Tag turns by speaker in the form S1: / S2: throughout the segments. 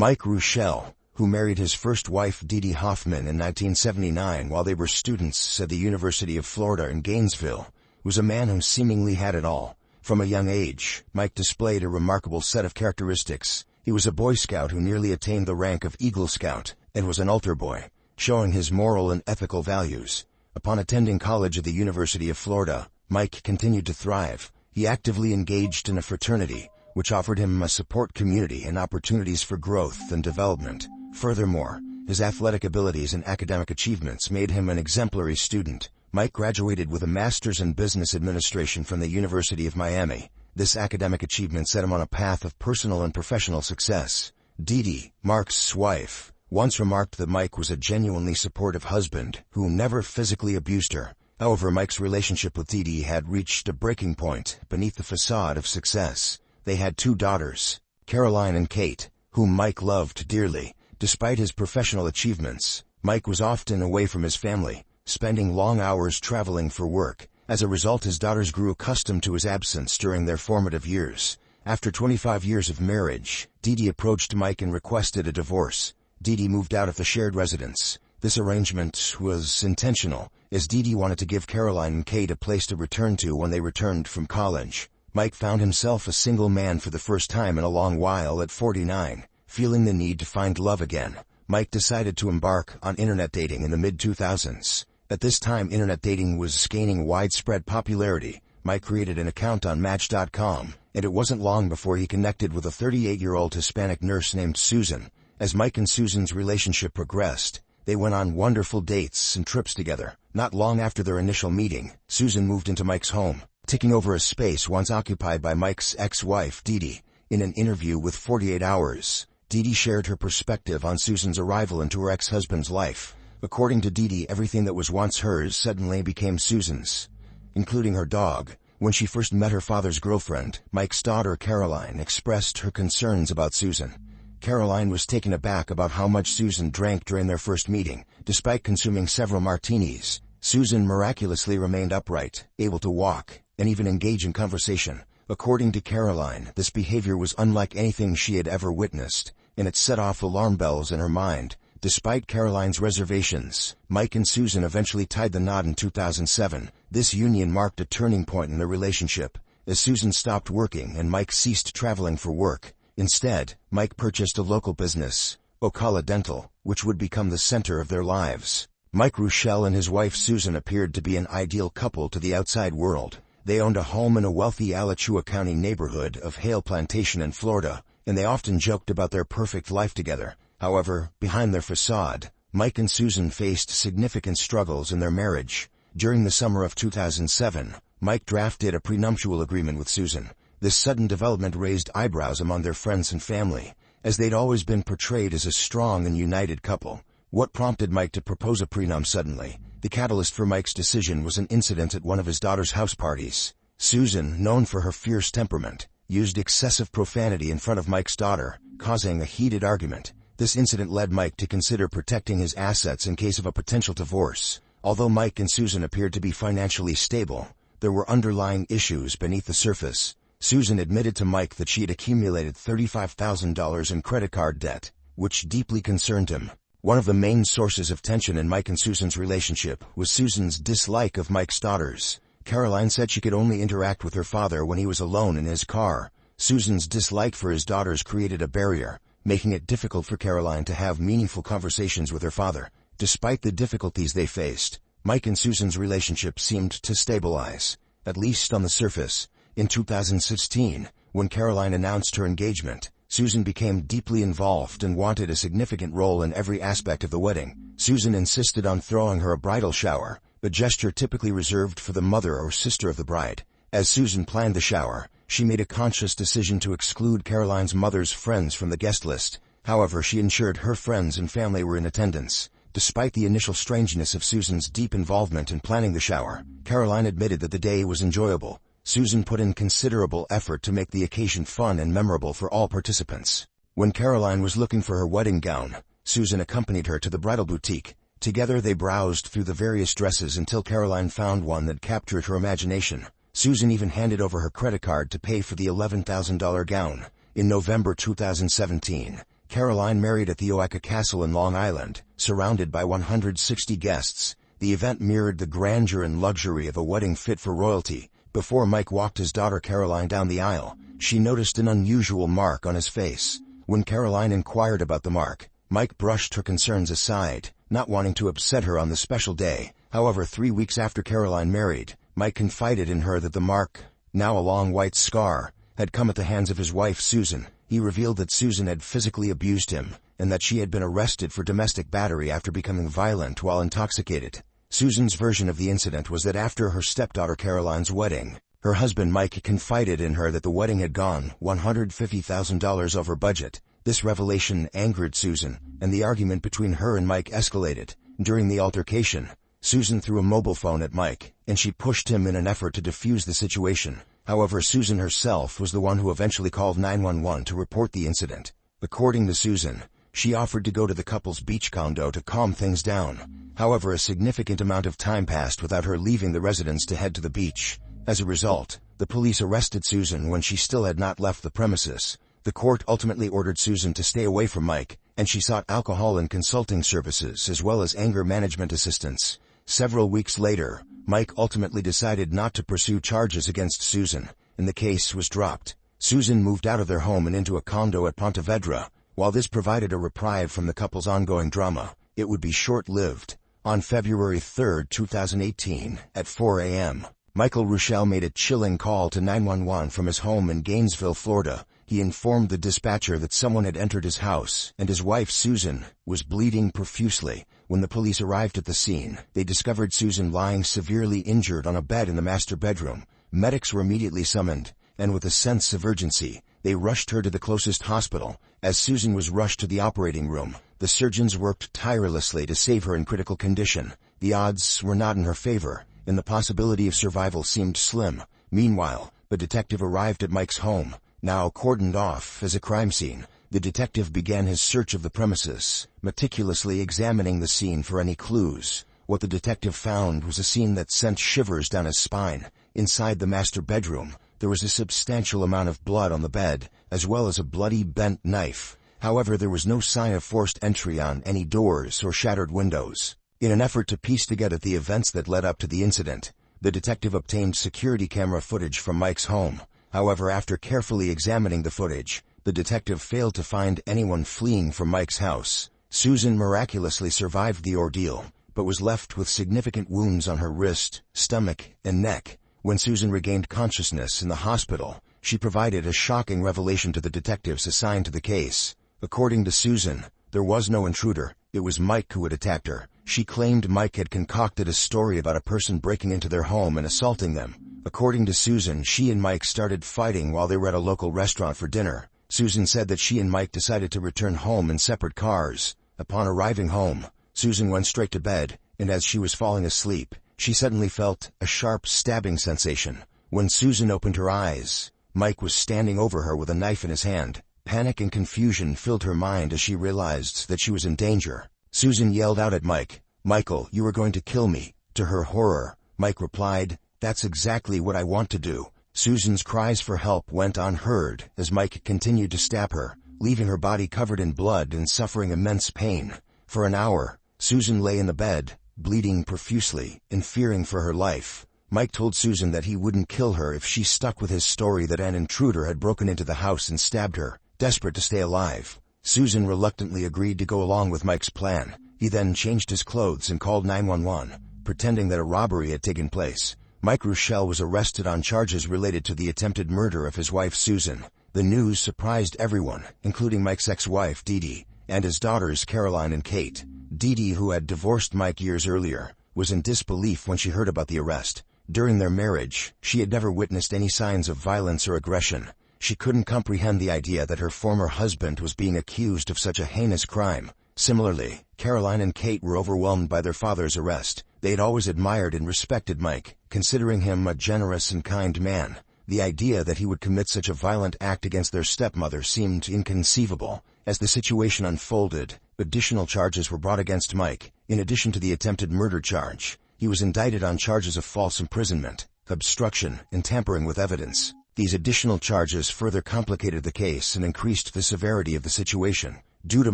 S1: Mike Rochelle, who married his first wife Dee Dee Hoffman in 1979 while they were students at the University of Florida in Gainesville, was a man who seemingly had it all. From a young age, Mike displayed a remarkable set of characteristics. He was a Boy Scout who nearly attained the rank of Eagle Scout, and was an altar boy, showing his moral and ethical values. Upon attending college at the University of Florida, Mike continued to thrive. He actively engaged in a fraternity, which offered him a support community and opportunities for growth and development. Furthermore, his athletic abilities and academic achievements made him an exemplary student. Mike graduated with a master's in business administration from the University of Miami. This academic achievement set him on a path of personal and professional success. Dee Dee, Mark's wife, once remarked that Mike was a genuinely supportive husband who never physically abused her. However, Mike's relationship with Dee Dee had reached a breaking point beneath the facade of success. They had 2 daughters, Caroline and Kate, whom Mike loved dearly. Despite his professional achievements, Mike was often away from his family, spending long hours traveling for work. As a result, his daughters grew accustomed to his absence during their formative years. After 25 years of marriage, Dee Dee approached Mike and requested a divorce. Dee Dee moved out of the shared residence. This arrangement was intentional, as Dee Dee wanted to give Caroline and Kate a place to return to when they returned from college. Mike found himself a single man for the first time in a long while at 49. Feeling the need to find love again, Mike decided to embark on internet dating in the mid-2000s. At this time, internet dating was gaining widespread popularity. Mike created an account on Match.com, and it wasn't long before he connected with a 38-year-old Hispanic nurse named Susan. As Mike and Susan's relationship progressed, they went on wonderful dates and trips together. Not long after their initial meeting, Susan moved into Mike's home, taking over a space once occupied by Mike's ex-wife, Dee Dee. In an interview with 48 Hours, Dee Dee shared her perspective on Susan's arrival into her ex-husband's life. According to Dee Dee, everything that was once hers suddenly became Susan's, including her dog. When she first met her father's girlfriend, Mike's daughter Caroline expressed her concerns about Susan. Caroline was taken aback about how much Susan drank during their first meeting. Despite consuming several martinis, Susan miraculously remained upright, able to walk, and even engage in conversation. According to Caroline, this behavior was unlike anything she had ever witnessed, and it set off alarm bells in her mind. Despite Caroline's reservations, Mike and Susan eventually tied the knot in 2007. This union marked a turning point in their relationship, as Susan stopped working and Mike ceased traveling for work. Instead, Mike purchased a local business, Ocala Dental, which would become the center of their lives. Mike Rochelle and his wife Susan appeared to be an ideal couple to the outside world. They owned a home in a wealthy Alachua County neighborhood of Hale Plantation in Florida, and they often joked about their perfect life together. However, behind their facade, Mike and Susan faced significant struggles in their marriage. During the summer of 2007, Mike drafted a prenuptial agreement with Susan. This sudden development raised eyebrows among their friends and family, as they'd always been portrayed as a strong and united couple. What prompted Mike to propose a prenup suddenly? The catalyst for Mike's decision was an incident at one of his daughter's house parties. Susan, known for her fierce temperament, used excessive profanity in front of Mike's daughter, causing a heated argument. This incident led Mike to consider protecting his assets in case of a potential divorce. Although Mike and Susan appeared to be financially stable, there were underlying issues beneath the surface. Susan admitted to Mike that she had accumulated $35,000 in credit card debt, which deeply concerned him. One of the main sources of tension in Mike and Susan's relationship was Susan's dislike of Mike's daughters. Caroline said she could only interact with her father when he was alone in his car. Susan's dislike for his daughters created a barrier, making it difficult for Caroline to have meaningful conversations with her father. Despite the difficulties they faced, Mike and Susan's relationship seemed to stabilize, at least on the surface. In 2016, when Caroline announced her engagement, Susan became deeply involved and wanted a significant role in every aspect of the wedding. Susan insisted on throwing her a bridal shower, a gesture typically reserved for the mother or sister of the bride. As Susan planned the shower, she made a conscious decision to exclude Caroline's mother's friends from the guest list. However, she ensured her friends and family were in attendance. Despite the initial strangeness of Susan's deep involvement in planning the shower, Caroline admitted that the day was enjoyable. Susan put in considerable effort to make the occasion fun and memorable for all participants. When Caroline was looking for her wedding gown, Susan accompanied her to the bridal boutique. Together they browsed through the various dresses until Caroline found one that captured her imagination. Susan even handed over her credit card to pay for the $11,000 gown. In November 2017, Caroline married at the Oaka Castle in Long Island, surrounded by 160 guests. The event mirrored the grandeur and luxury of a wedding fit for royalty. Before Mike walked his daughter Caroline down the aisle, she noticed an unusual mark on his face. When Caroline inquired about the mark, Mike brushed her concerns aside, not wanting to upset her on the special day. However, 3 weeks after Caroline married, Mike confided in her that the mark, now a long white scar, had come at the hands of his wife Susan. He revealed that Susan had physically abused him, and that she had been arrested for domestic battery after becoming violent while intoxicated. Susan's version of the incident was that after her stepdaughter Caroline's wedding, her husband Mike confided in her that the wedding had gone $150,000 over budget. This revelation angered Susan, and the argument between her and Mike escalated. During the altercation, Susan threw a mobile phone at Mike, and she pushed him in an effort to defuse the situation. However, Susan herself was the one who eventually called 911 to report the incident. According to Susan, she offered to go to the couple's beach condo to calm things down. However, a significant amount of time passed without her leaving the residence to head to the beach. As a result, the police arrested Susan when she still had not left the premises. The court ultimately ordered Susan to stay away from Mike, and she sought alcohol and consulting services as well as anger management assistance. Several weeks later, Mike ultimately decided not to pursue charges against Susan, and the case was dropped. Susan moved out of their home and into a condo at Ponte Vedra. While this provided a reprieve from the couple's ongoing drama, it would be short-lived. On February 3, 2018, at 4 a.m., Michael Rochelle made a chilling call to 911 from his home in Gainesville, Florida. He informed the dispatcher that someone had entered his house, and his wife, Susan, was bleeding profusely. When the police arrived at the scene, they discovered Susan lying severely injured on a bed in the master bedroom. Medics were immediately summoned, and with a sense of urgency, they rushed her to the closest hospital. As Susan was rushed to the operating room, the surgeons worked tirelessly to save her in critical condition. The odds were not in her favor, and the possibility of survival seemed slim. Meanwhile, the detective arrived at Mike's home, now cordoned off as a crime scene. The detective began his search of the premises, meticulously examining the scene for any clues. What the detective found was a scene that sent shivers down his spine. Inside the master bedroom, there was a substantial amount of blood on the bed, as well as a bloody bent knife. However, there was no sign of forced entry on any doors or shattered windows. In an effort to piece together the events that led up to the incident, the detective obtained security camera footage from Mike's home. However, after carefully examining the footage, the detective failed to find anyone fleeing from Mike's house. Susan miraculously survived the ordeal, but was left with significant wounds on her wrist, stomach, and neck. When Susan regained consciousness in the hospital, she provided a shocking revelation to the detectives assigned to the case. According to Susan, there was no intruder. It was Mike who had attacked her. She claimed Mike had concocted a story about a person breaking into their home and assaulting them. According to Susan, she and Mike started fighting while they were at a local restaurant for dinner. Susan said that she and Mike decided to return home in separate cars. Upon arriving home, Susan went straight to bed, and as she was falling asleep, she suddenly felt a sharp stabbing sensation. When Susan opened her eyes, Mike was standing over her with a knife in his hand. Panic and confusion filled her mind as she realized that she was in danger. Susan yelled out at Mike, "Michael, you are going to kill me." To her horror, Mike replied, "That's exactly what I want to do." Susan's cries for help went unheard as Mike continued to stab her, leaving her body covered in blood and suffering immense pain. For an hour, Susan lay in the bed, bleeding profusely and fearing for her life. Mike told Susan that he wouldn't kill her if she stuck with his story that an intruder had broken into the house and stabbed her. Desperate to stay alive, Susan reluctantly agreed to go along with Mike's plan. He then changed his clothes and called 911, pretending that a robbery had taken place. Mike Rochelle was arrested on charges related to the attempted murder of his wife Susan. The news surprised everyone, including Mike's ex-wife Dee Dee, and his daughters Caroline and Kate. Dee Dee, who had divorced Mike years earlier, was in disbelief when she heard about the arrest. During their marriage, she had never witnessed any signs of violence or aggression. She couldn't comprehend the idea that her former husband was being accused of such a heinous crime. Similarly, Caroline and Kate were overwhelmed by their father's arrest. They had always admired and respected Mike, considering him a generous and kind man. The idea that he would commit such a violent act against their stepmother seemed inconceivable. As the situation unfolded, additional charges were brought against Mike. In addition to the attempted murder charge, he was indicted on charges of false imprisonment, obstruction, and tampering with evidence. These additional charges further complicated the case and increased the severity of the situation. Due to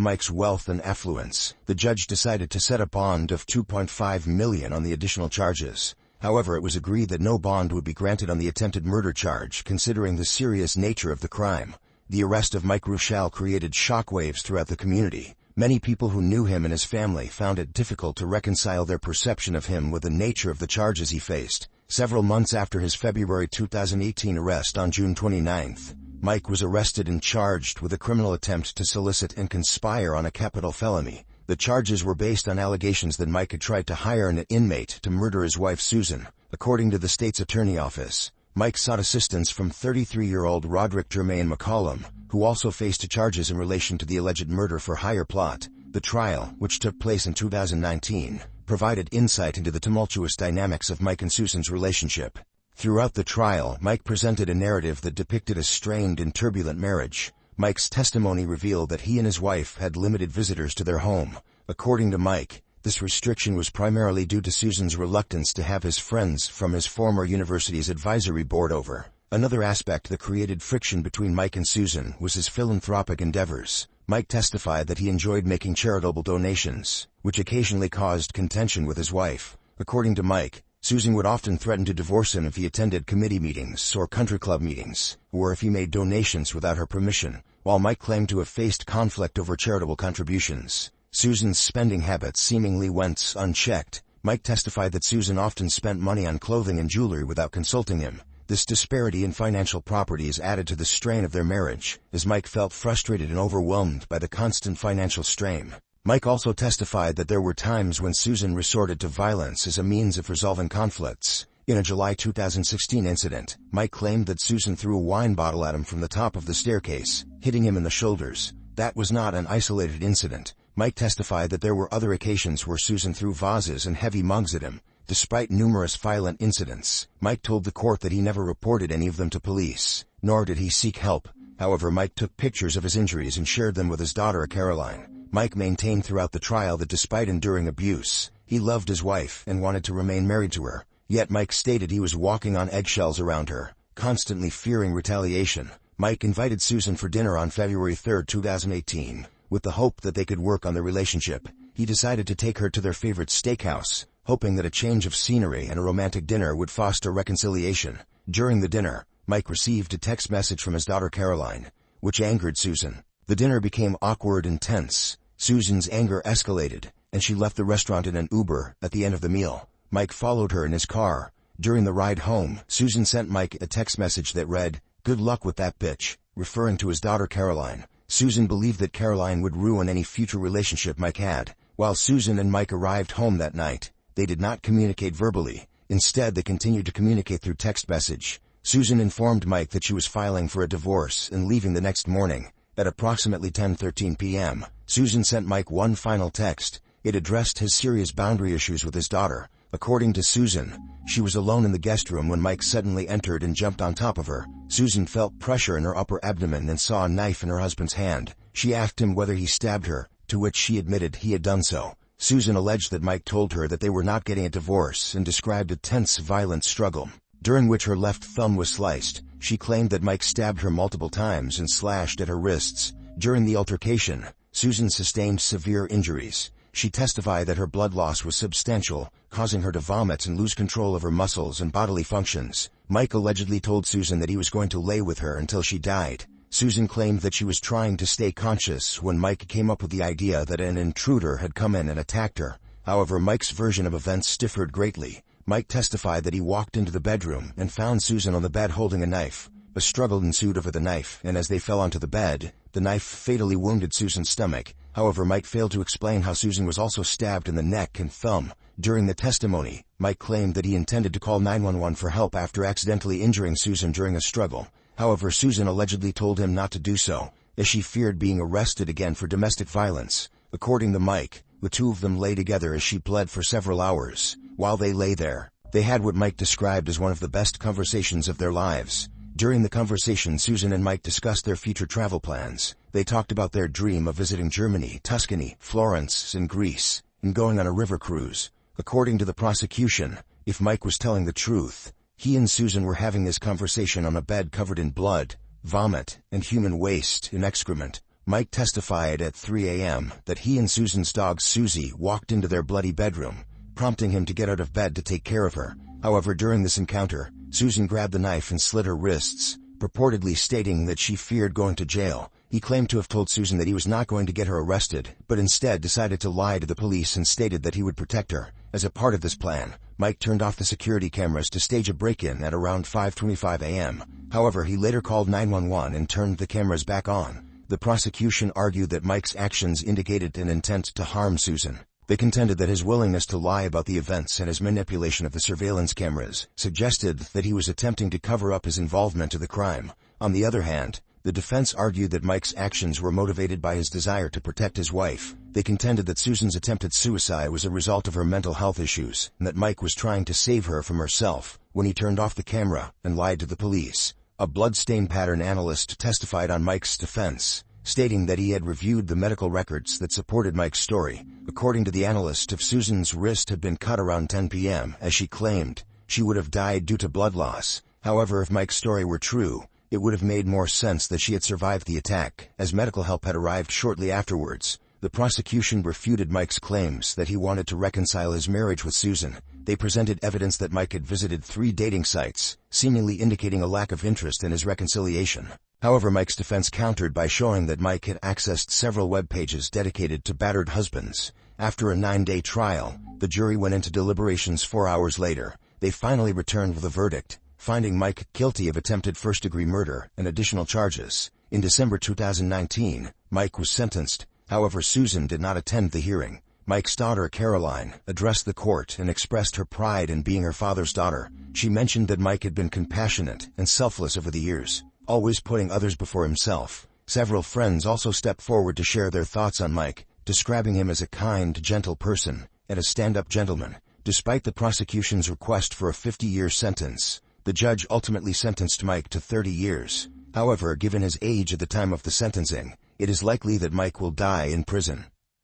S1: Mike's wealth and affluence, the judge decided to set a bond of $2.5 million on the additional charges. However, it was agreed that no bond would be granted on the attempted murder charge, considering the serious nature of the crime. The arrest of Mike Ruschel created shockwaves throughout the community. Many people who knew him and his family found it difficult to reconcile their perception of him with the nature of the charges he faced. Several months after his February 2018 arrest on June 29th, Mike was arrested and charged with a criminal attempt to solicit and conspire on a capital felony. The charges were based on allegations that Mike had tried to hire an inmate to murder his wife Susan. According to the state's attorney office, Mike sought assistance from 33-year-old Roderick Jermaine McCollum, who also faced charges in relation to the alleged murder for hire plot. The trial, which took place in 2019, provided insight into the tumultuous dynamics of Mike and Susan's relationship. Throughout the trial, Mike presented a narrative that depicted a strained and turbulent marriage. Mike's testimony revealed that he and his wife had limited visitors to their home. According to Mike, this restriction was primarily due to Susan's reluctance to have his friends from his former university's advisory board over. Another aspect that created friction between Mike and Susan was his philanthropic endeavors. Mike testified that he enjoyed making charitable donations, which occasionally caused contention with his wife. According to Mike, Susan would often threaten to divorce him if he attended committee meetings or country club meetings, or if he made donations without her permission. While Mike claimed to have faced conflict over charitable contributions, Susan's spending habits seemingly went unchecked. Mike testified that Susan often spent money on clothing and jewelry without consulting him. This disparity in financial properties added to the strain of their marriage, as Mike felt frustrated and overwhelmed by the constant financial strain. Mike also testified that there were times when Susan resorted to violence as a means of resolving conflicts. In a July 2016 incident, Mike claimed that Susan threw a wine bottle at him from the top of the staircase, hitting him in the shoulders. That was not an isolated incident. Mike testified that there were other occasions where Susan threw vases and heavy mugs at him. Despite numerous violent incidents, Mike told the court that he never reported any of them to police, nor did he seek help. However, Mike took pictures of his injuries and shared them with his daughter Caroline. Mike maintained throughout the trial that despite enduring abuse, he loved his wife and wanted to remain married to her. Yet Mike stated he was walking on eggshells around her, constantly fearing retaliation. Mike invited Susan for dinner on February 3, 2018, with the hope that they could work on their relationship. He decided to take her to their favorite steakhouse, hoping that a change of scenery and a romantic dinner would foster reconciliation. During the dinner, Mike received a text message from his daughter Caroline, which angered Susan. The dinner became awkward and tense. Susan's anger escalated, and she left the restaurant in an Uber at the end of the meal. Mike followed her in his car. During the ride home, Susan sent Mike a text message that read, "Good luck with that bitch," referring to his daughter Caroline. Susan believed that Caroline would ruin any future relationship Mike had. While Susan and Mike arrived home that night, they did not communicate verbally. Instead, they continued to communicate through text message. Susan informed Mike that she was filing for a divorce and leaving the next morning. At approximately 10:13 p.m., Susan sent Mike one final text. It addressed his serious boundary issues with his daughter. According to Susan, she was alone in the guest room when Mike suddenly entered and jumped on top of her. Susan felt pressure in her upper abdomen and saw a knife in her husband's hand. She asked him whether he stabbed her, to which she admitted he had done so. Susan alleged that Mike told her that they were not getting a divorce and described a tense, violent struggle, during which her left thumb was sliced. She claimed that Mike stabbed her multiple times and slashed at her wrists. During the altercation, Susan sustained severe injuries. She testified that her blood loss was substantial, causing her to vomit and lose control of her muscles and bodily functions. Mike allegedly told Susan that he was going to lay with her until she died. Susan claimed that she was trying to stay conscious when Mike came up with the idea that an intruder had come in and attacked her. However, Mike's version of events differed greatly. Mike testified that he walked into the bedroom and found Susan on the bed holding a knife. A struggle ensued over the knife, and as they fell onto the bed, the knife fatally wounded Susan's stomach. However, Mike failed to explain how Susan was also stabbed in the neck and thumb. During the testimony, Mike claimed that he intended to call 911 for help after accidentally injuring Susan during a struggle. However, Susan allegedly told him not to do so, as she feared being arrested again for domestic violence. According to Mike, the two of them lay together as she bled for several hours. While they lay there, they had what Mike described as one of the best conversations of their lives. During the conversation, Susan and Mike discussed their future travel plans. They talked about their dream of visiting Germany, Tuscany, Florence, and Greece, and going on a river cruise. According to the prosecution, if Mike was telling the truth, he and Susan were having this conversation on a bed covered in blood, vomit, and human waste and excrement. Mike testified at 3 a.m. that he and Susan's dog Susie walked into their bloody bedroom, prompting him to get out of bed to take care of her. However, during this encounter, Susan grabbed the knife and slit her wrists, purportedly stating that she feared going to jail. He claimed to have told Susan that he was not going to get her arrested, but instead decided to lie to the police and stated that he would protect her. As a part of this plan, Mike turned off the security cameras to stage a break-in at around 5:25 a.m. However, he later called 911 and turned the cameras back on. The prosecution argued that Mike's actions indicated an intent to harm Susan. They contended that his willingness to lie about the events and his manipulation of the surveillance cameras suggested that he was attempting to cover up his involvement in the crime. On the other hand, the defense argued that Mike's actions were motivated by his desire to protect his wife. They contended that Susan's attempted suicide was a result of her mental health issues, and that Mike was trying to save her from herself when he turned off the camera and lied to the police. A bloodstain pattern analyst testified on Mike's defense, stating that he had reviewed the medical records that supported Mike's story. According to the analyst, if Susan's wrist had been cut around 10 p.m., as she claimed, she would have died due to blood loss. However, if Mike's story were true, it would have made more sense that she had survived the attack, as medical help had arrived shortly afterwards. The prosecution refuted Mike's claims that he wanted to reconcile his marriage with Susan. They presented evidence that Mike had visited 3 dating sites, seemingly indicating a lack of interest in his reconciliation. However, Mike's defense countered by showing that Mike had accessed several web pages dedicated to battered husbands. After a 9-day trial, the jury went into deliberations 4 hours later. They finally returned with a verdict, finding Mike guilty of attempted first-degree murder and additional charges. In December 2019, Mike was sentenced. However, Susan did not attend the hearing. Mike's daughter, Caroline, addressed the court and expressed her pride in being her father's daughter. She mentioned that Mike had been compassionate and selfless over the years, always putting others before himself. Several friends also stepped forward to share their thoughts on Mike, describing him as a kind, gentle person and a stand-up gentleman. Despite the prosecution's request for a 50-year sentence, the judge ultimately sentenced Mike to 30 years. However, given his age at the time of the sentencing, it is likely that Mike will die in prison.